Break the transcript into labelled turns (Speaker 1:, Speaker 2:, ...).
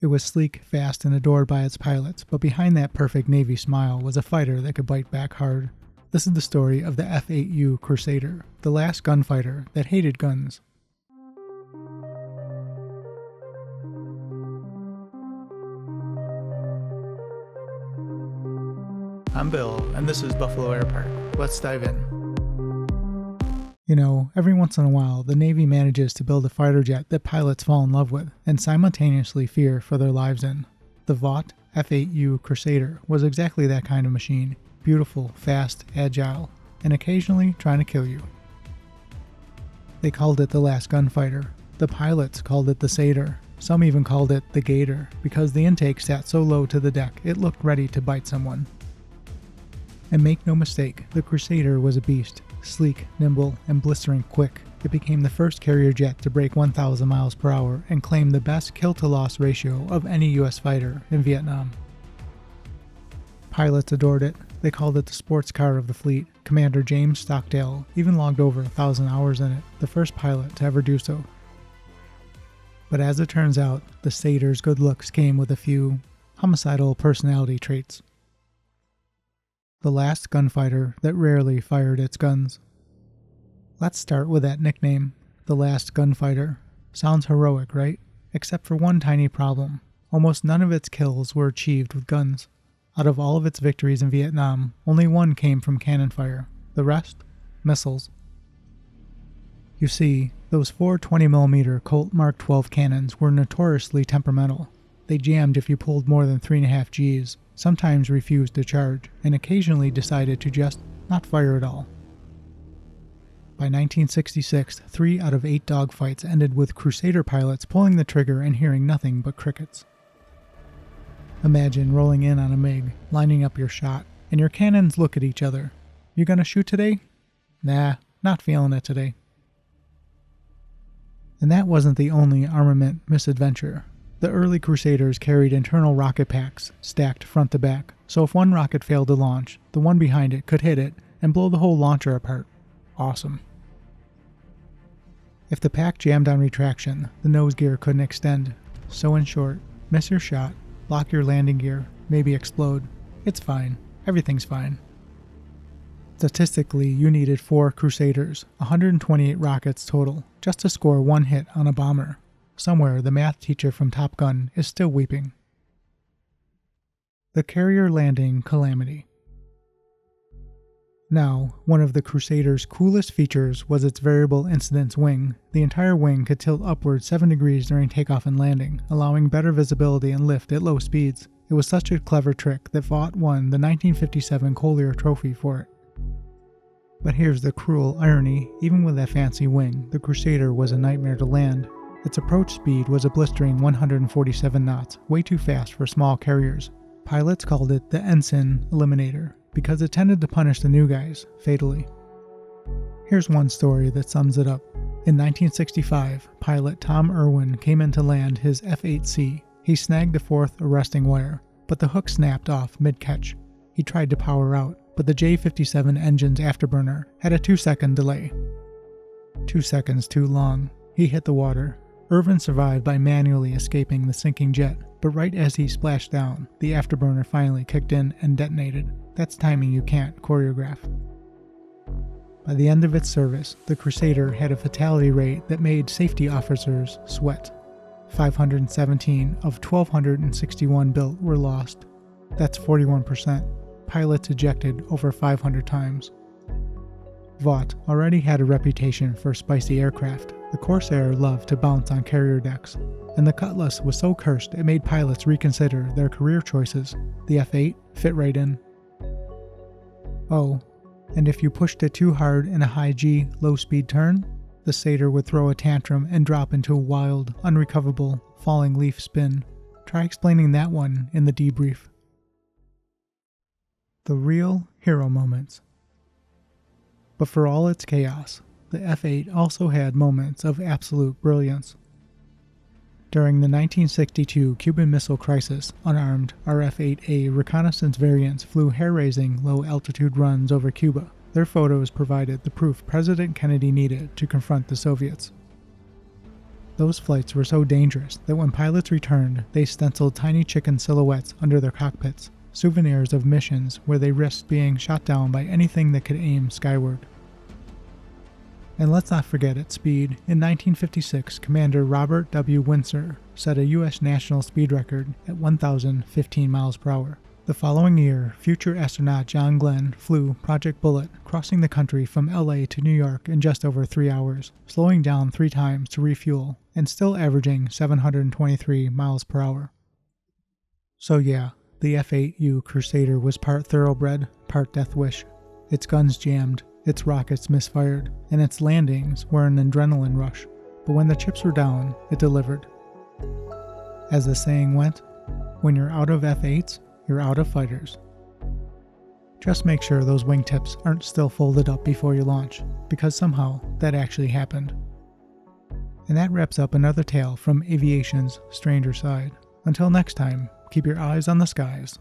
Speaker 1: It was sleek, fast, and adored by its pilots, but behind that perfect Navy smile was a fighter that could bite back hard. This is the story of the F8U Crusader, the last gunfighter that hated guns. I'm Bill, and this is Buffalo Air Park. Let's dive in. You know, every once in a while, the Navy manages to build a fighter jet that pilots fall in love with and simultaneously fear for their lives in. The Vought F8U Crusader was exactly that kind of machine. Beautiful, fast, agile, and occasionally trying to kill you. They called it the Last Gunfighter. The pilots called it the Satyr. Some even called it the Gator because the intake sat so low to the deck it looked ready to bite someone. And make no mistake, the Crusader was a beast. Sleek, nimble, and blistering quick. It became the first carrier jet to break 1,000 miles per hour and claim the best kill-to-loss ratio of any U.S. fighter in Vietnam. Pilots adored it. They called it the sports car of the fleet. Commander James Stockdale even logged over 1,000 hours in it, the first pilot to ever do so. But as it turns out, the Satyr's good looks came with a few homicidal personality traits. The last gunfighter that rarely fired its guns. Let's start with that nickname, the Last Gunfighter. Sounds heroic, right? Except for one tiny problem. Almost none of its kills were achieved with guns. Out of all of its victories in Vietnam, only one came from cannon fire. The rest? Missiles. You see, those four 20mm Colt Mark 12 cannons were notoriously temperamental. They jammed if you pulled more than 3.5 Gs, sometimes refused to charge, and occasionally decided to just not fire at all. By 1966, 3 out of 8 dogfights ended with Crusader pilots pulling the trigger and hearing nothing but crickets. Imagine rolling in on a MiG, lining up your shot, and your cannons look at each other. You gonna shoot today? Nah, not feeling it today. And that wasn't the only armament misadventure. The early Crusaders carried internal rocket packs, stacked front to back, so if one rocket failed to launch, the one behind it could hit it and blow the whole launcher apart. Awesome. If the pack jammed on retraction, the nose gear couldn't extend. So in short, miss your shot, lock your landing gear, maybe explode. It's fine. Everything's fine. Statistically, you needed 4 Crusaders, 128 rockets total, just to score one hit on a bomber. Somewhere, the math teacher from Top Gun is still weeping. The carrier landing calamity. Now, one of the Crusader's coolest features was its variable incidence wing. The entire wing could tilt upward 7 degrees during takeoff and landing, allowing better visibility and lift at low speeds. It was such a clever trick that Vought won the 1957 Collier Trophy for it. But here's the cruel irony, even with that fancy wing, the Crusader was a nightmare to land. Its approach speed was a blistering 147 knots, way too fast for small carriers. Pilots called it the Ensign Eliminator, because it tended to punish the new guys, fatally. Here's one story that sums it up. In 1965, pilot Tom Irwin came in to land his F-8C. He snagged the 4th arresting wire, but the hook snapped off mid-catch. He tried to power out, but the J-57 engine's afterburner had a 2-second delay. 2 seconds too long. He hit the water. Irwin survived by manually escaping the sinking jet, but right as he splashed down, the afterburner finally kicked in and detonated. That's timing you can't choreograph. By the end of its service, the Crusader had a fatality rate that made safety officers sweat. 517 of 1,261 built were lost. That's 41%. Pilots ejected over 500 times. Vought already had a reputation for spicy aircraft. The Corsair loved to bounce on carrier decks, and the Cutlass was so cursed it made pilots reconsider their career choices. The F8 fit right in. Oh, and if you pushed it too hard in a high G, low-speed turn, the Satyr would throw a tantrum and drop into a wild, unrecoverable, falling leaf spin. Try explaining that one in the debrief. The real hero moments. But for all its chaos, the F-8 also had moments of absolute brilliance. During the 1962 Cuban Missile Crisis, unarmed RF-8A reconnaissance variants flew hair-raising low-altitude runs over Cuba. Their photos provided the proof President Kennedy needed to confront the Soviets. Those flights were so dangerous that when pilots returned, they stenciled tiny chicken silhouettes under their cockpits, souvenirs of missions where they risked being shot down by anything that could aim skyward. And let's not forget at speed, in 1956, Commander Robert W. Windsor set a U.S. national speed record at 1,015 miles per hour. The following year, future astronaut John Glenn flew Project Bullet, crossing the country from LA to New York in just over 3 hours, slowing down 3 times to refuel, and still averaging 723 miles per hour. So yeah, the F8U Crusader was part thoroughbred, part death wish. Its guns jammed, its rockets misfired, and its landings were an adrenaline rush. But when the chips were down, it delivered. As the saying went, when you're out of F8s, you're out of fighters. Just make sure those wingtips aren't still folded up before you launch, because somehow that actually happened. And that wraps up another tale from aviation's stranger side. Until next time, keep your eyes on the skies.